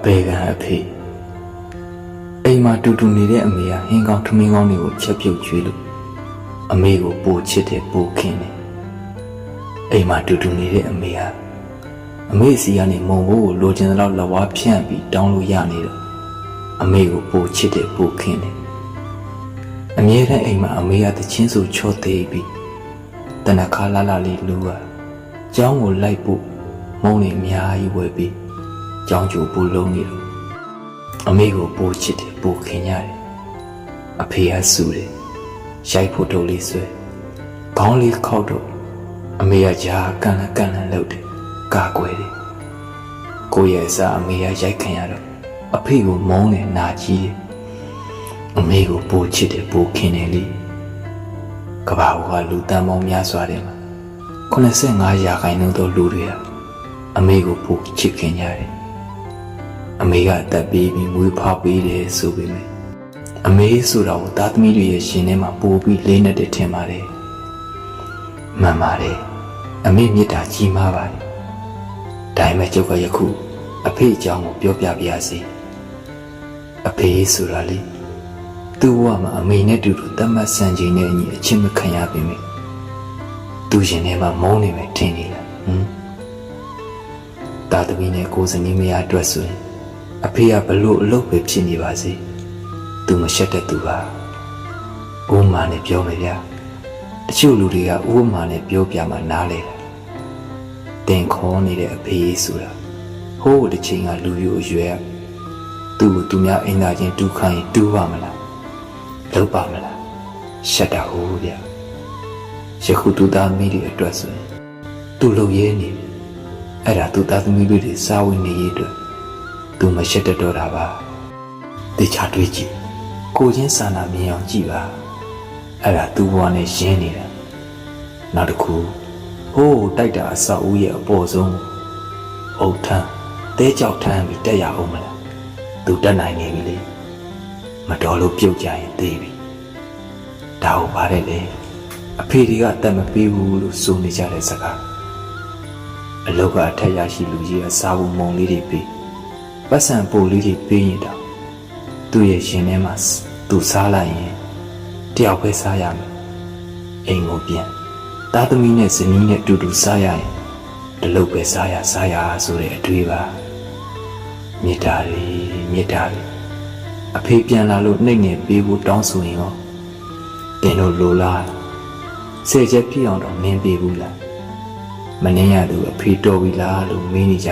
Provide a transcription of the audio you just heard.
ပေကအဖေအိမ်မှာတူတူနေတဲ့အမေကဟင်းကောင်းထမင်းကောင်းတွေကိုချက်ပြုတ်ကျွေးလို့အမေကိုပိုချစ်တယ်ပိုခင်တယ်အိမ်မှာတူတူနေတဲ့အမေကအမေစီကနေမုံဘိုးကိုလိုချင်တဲ့လောက်လက်ဝါးဖြန့်ပြီးတောင်းလို့ရနေတော့အမေကိုပိုချစ်တယ်ပိုခင်တယ်အမြဲတမ်းအိမ်မှာအမေကတချင်းဆိုချော့သေးပြီးတနခါလာလာလေးလူကကျောင်းကိုလိုက်ဖို့မုံနေအများကြီးဝယ်ပြီးကျောင်းကျိုးပို့လုံးနေတော့အမေကိုပိုချစ်တယ်ပိုခင်ရတယ်အဖေကဆူတယ်ရိုက်ဖို့တုပ်လေးဆွဲခေါင်းလေးခောက်တော့အမေကကြားကန်လန့်လုပ်တယ်ကာကွယ်တယ်ကိုယ့်ရဲ့အစားအမေကရိုက်ခံရတော့အဖေကိုမုန်းတယ်နာကြီးတယ်အမေကိုပိုချစ်တယ်ပိုခင်တယ်လေကဘာကလူတန်ပေါင်းများစွာတယ်မှာ85ရာခိုင်နှုန်းသောလူတွေကအမေကိုပိုချစ်ခင်ကြတယ်အမေကအသက်ပေးပြီးမွေးဖွားပေးတယ်ဆိုပေမဲ့အမေဆိုတာကိုသားသမီးတွေရဲ့ရှင်ထဲမှာပို့ပြီးလေးနဲ့တည်းထင်ပါတယ်မှန်ပါတယ်အမေမြတ်တာကြီးမားပါတယ်ဒါပေမဲ့ကျုပ်ကယခုအဖေအကြောင်းကိုပြောပြပါရစေအဖေဆိုတာလေသူ့ဘဝမှာအမေနဲ့တူတူတတ်မှတ်စံချိန်နဲ့အညီအချင်းမခံရပေမဲ့သူရှင်ထဲမှာမုန်းနေမယ်ထင်နေလားသားသမီးနဲ့ကိုယ်စနေမရအတွက်ဆိုရင်အဖေကဘလို့အလုပ်ပဲဖြစ်နေပါစေသူမရှက်တဲ့သူပါဥမာနဲ့ပြောမယ်ဗျာတချို့လူတွေကဥမာနဲ့ပြောပြမှနားလေတယ်တင်ခေါ်နေတဲ့အဖေဆိုတာဟိုးတစ်ချိန်ကလူမျိုးအရွယ်သူ့ကိုသူများအိမ်သားချင်းတူးခိုင်းတူးပါမလားလုပ်ပါမလားရှက်တာဟုတ်ဗျာယခုသူသားသမီးတွေအတွက်ဆိုရင်သူ့လုပ်ရဲနေတယ်အဲ့ဒါသူသားသမီးတွေစားဝင်နေရေးအတွက်သူမရှက်တတ်တော့တာပါတေချာတွေးကြည့်ကိုချင်းစာနာမြင်အောင်ကြည့်ပါအဲ့ဒါသူ့ဘဝနဲ့ရင်းနေတာနောက်တစ်ခုဟိုးတိုက်တာအဆောက်အဦရဲ့အပေါ်ဆုံးအုတ်ထမ်းတဲကြောက်ထမ်းပြီးတက်ရအောင်မလားသူတက်နိုင်နေပြီလေမတော်လို့ပြုတ်ကြရင်သေးပြီဒါဟုတ်ပါတယ်လေအဖေတွေကတတ်မပေးဘူးလို့ဆိုနေကြတဲ့စကားအလောကအထက်ရရှိလူကြီးအစားဖို့မုံလေးတွေပေးပတ်စံပို့လေးတွေပေးရင်တော့သူ့ရဲ့ရှင်ထဲမှာသူစားလိုက်ရင်တယောက်ပဲစားရမယ်အိမ်ကိုပြန်သားသမီးနဲ့ဇနီးနဲ့တူတူစားရရင်တလုပ်ပဲစားရဆိုတဲ့အတွေ့ပါမေတ္တာတွေအဖေပြန်လာလို့နှိမ့်နေပေးဖို့တောင်းဆိုရင်ရောတင်တို့လိုလားဆယ်ချက်ပြည့်အောင်တော့မင်းပေးဘူးလားမနှင်းရသူအဖေတော်ပြီလားလို့မေးနေကြ